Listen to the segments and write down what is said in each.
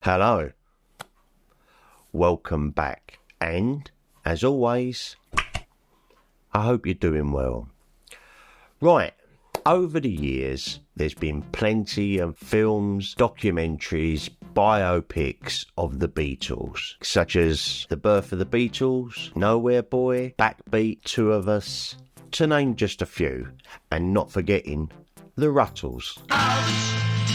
Hello, welcome back, and as always, I hope you're doing well. Right, over the years, there's been plenty of films, documentaries, biopics of the Beatles, such as The Birth of the Beatles, Nowhere Boy, Backbeat, Two of Us, to name just a few, and not forgetting The Ruttles.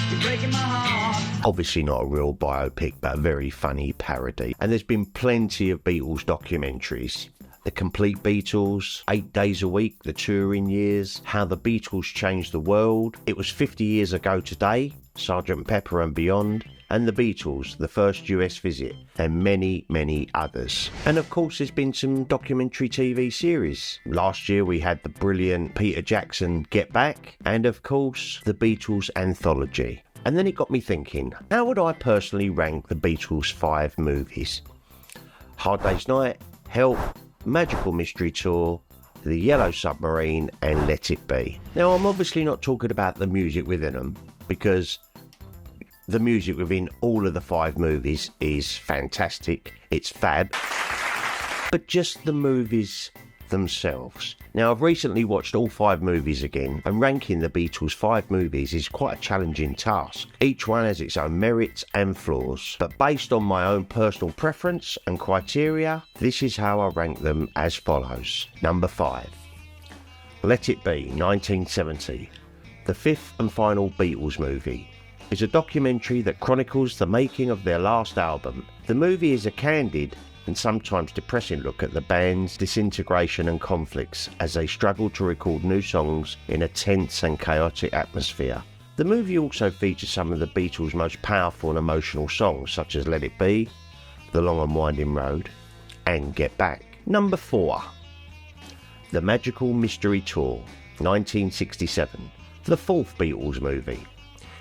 You're breaking my heart. Obviously not a real biopic, but a very funny parody. And there's been plenty of Beatles documentaries. The Complete Beatles, 8 Days a Week, the touring years, How the Beatles Changed the World, It Was 50 Years Ago Today, Sgt. Pepper and Beyond, and The Beatles, The First US Visit, and many, many others. And of course there's been some documentary TV series. Last year we had the brilliant Peter Jackson Get Back, and of course the Beatles Anthology. And then it got me thinking, how would I personally rank the Beatles' 5 movies? Hard Day's Night, Help, Magical Mystery Tour, The Yellow Submarine, and Let It Be. Now I'm obviously not talking about the music within them, because the music within all of the 5 movies is fantastic, it's fab, but just the movies themselves. Now I've recently watched all 5 movies again, and ranking the Beatles' 5 movies is quite a challenging task. Each one has its own merits and flaws, but based on my own personal preference and criteria, this is how I rank them as follows. Number 5. Let It Be, 1970. The 5th and final Beatles movie. It's a documentary that chronicles the making of their last album. The movie is a candid and sometimes depressing look at the band's disintegration and conflicts as they struggle to record new songs in a tense and chaotic atmosphere. The movie also features some of the Beatles' most powerful and emotional songs, such as Let It Be, The Long and Winding Road, and Get Back. Number 4. The Magical Mystery Tour, 1967. The 4th Beatles movie.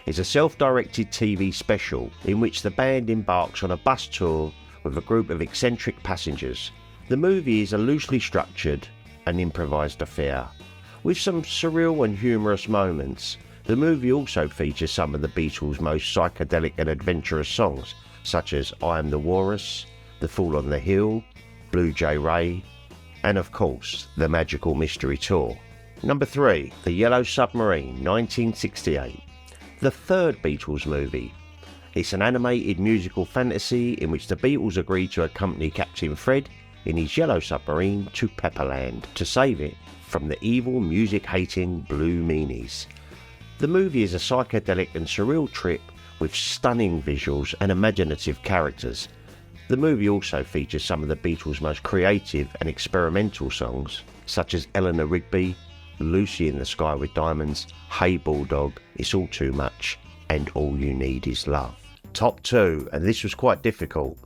It's a self-directed TV special in which the band embarks on a bus tour with a group of eccentric passengers. The movie is a loosely structured and improvised affair, with some surreal and humorous moments. The movie also features some of the Beatles' most psychedelic and adventurous songs, such as I Am the Walrus, The Fool on the Hill, Blue Jay Ray, and of course, The Magical Mystery Tour. Number 3. The Yellow Submarine, 1968. The 3rd Beatles movie. It's an animated musical fantasy in which the Beatles agree to accompany Captain Fred in his Yellow Submarine to Pepperland to save it from the evil music-hating Blue Meanies. The movie is a psychedelic and surreal trip with stunning visuals and imaginative characters. The movie also features some of the Beatles' most creative and experimental songs, such as Eleanor Rigby, Lucy in the Sky with Diamonds, Hey Bulldog, It's All Too Much, and All You Need Is Love. Top 2, and this was quite difficult,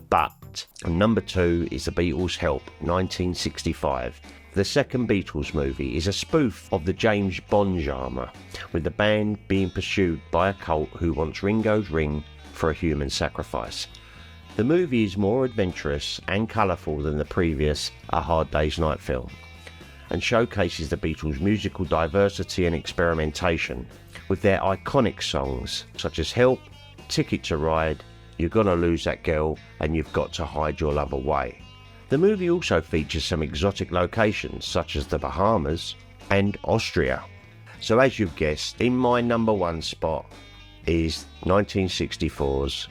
but number 2 is the Beatles' Help, 1965. The 2nd Beatles movie is a spoof of the James Bond genre, with the band being pursued by a cult who wants Ringo's ring for a human sacrifice. The movie is more adventurous and colourful than the previous A Hard Day's Night film, and showcases the Beatles' musical diversity and experimentation with their iconic songs such as Help, Ticket to Ride, You're Gonna Lose That Girl, and You've Got to Hide Your Love Away. The movie also features some exotic locations such as the Bahamas and Austria. So as you've guessed, in my number 1 spot is 1964's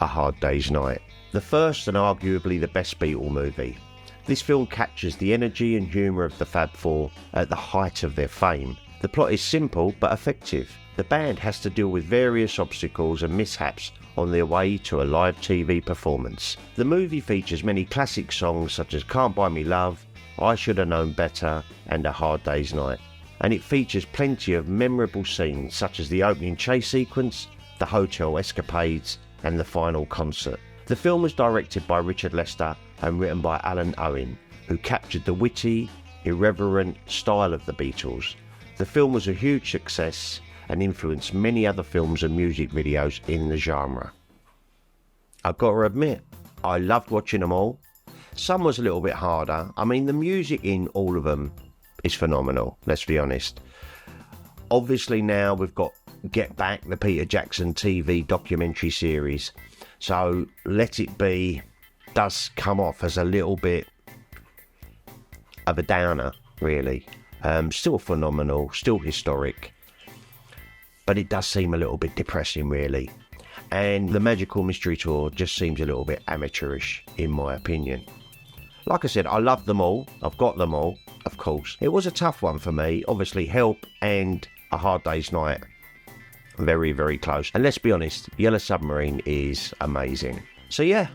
A Hard Day's Night. The first and arguably the best Beatle movie. This film captures the energy and humour of the Fab Four at the height of their fame. The plot is simple but effective. The band has to deal with various obstacles and mishaps on their way to a live TV performance. The movie features many classic songs such as Can't Buy Me Love, I Should Have Known Better, and A Hard Day's Night. And it features plenty of memorable scenes such as the opening chase sequence, the hotel escapades, and the final concert. The film was directed by Richard Lester and written by Alan Owen, who captured the witty, irreverent style of the Beatles. The film was a huge success and influenced many other films and music videos in the genre. I've got to admit, I loved watching them all. Some was a little bit harder. I mean, the music in all of them is phenomenal, let's be honest. Obviously now we've got Get Back, the Peter Jackson TV documentary series. So Let It Be does come off as a little bit of a downer, really. Still phenomenal, still historic, but it does seem a little bit depressing, really. And the Magical Mystery Tour just seems a little bit amateurish, in my opinion. Like I said, I love them all. I've got them all, of course. It was a tough one for me. Obviously, Help and A Hard Day's Night, very, very close. And let's be honest, Yellow Submarine is amazing. So yeah,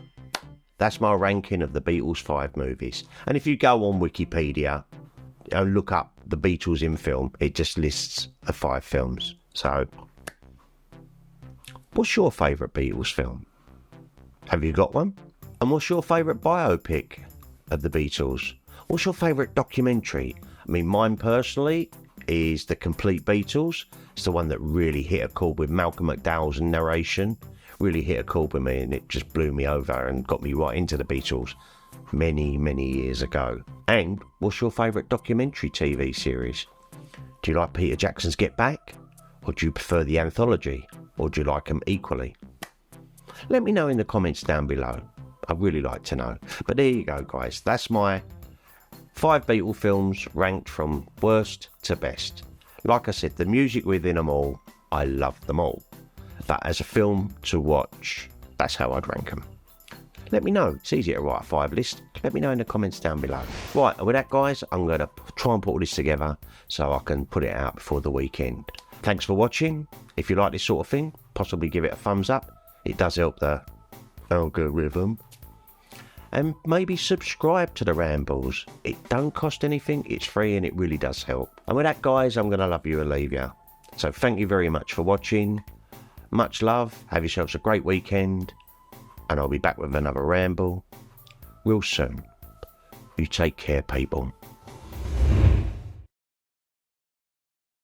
that's my ranking of the Beatles 5 movies. And if you go on Wikipedia and look up the Beatles in film, it just lists the 5 films. So, what's your favourite Beatles film? Have you got one? And what's your favourite biopic of the Beatles? What's your favourite documentary? I mean, mine personally is The Complete Beatles. It's the one that really hit a chord with Malcolm McDowell's narration. Really hit a chord with me, and it just blew me over and got me right into the Beatles many, many years ago. And what's your favourite documentary TV series? Do you like Peter Jackson's Get Back? Or do you prefer the anthology? Or do you like them equally? Let me know in the comments down below. I'd really like to know. But there you go, guys. That's my 5 Beatle films ranked from worst to best. Like I said, the music within them all, I love them all. But as a film to watch, that's how I'd rank them. Let me know. It's easy to write a 5 list. Let me know in the comments down below. Right, and with that, guys, I'm going to try and put all this together so I can put it out before the weekend. Thanks for watching. If you like this sort of thing, possibly give it a thumbs up. It does help the algorithm. And maybe subscribe to the Rambles. It don't cost anything. It's free and it really does help. And with that, guys, I'm going to love you and leave you. So thank you very much for watching. Much love. Have yourselves a great weekend. And I'll be back with another ramble real soon. You take care, people.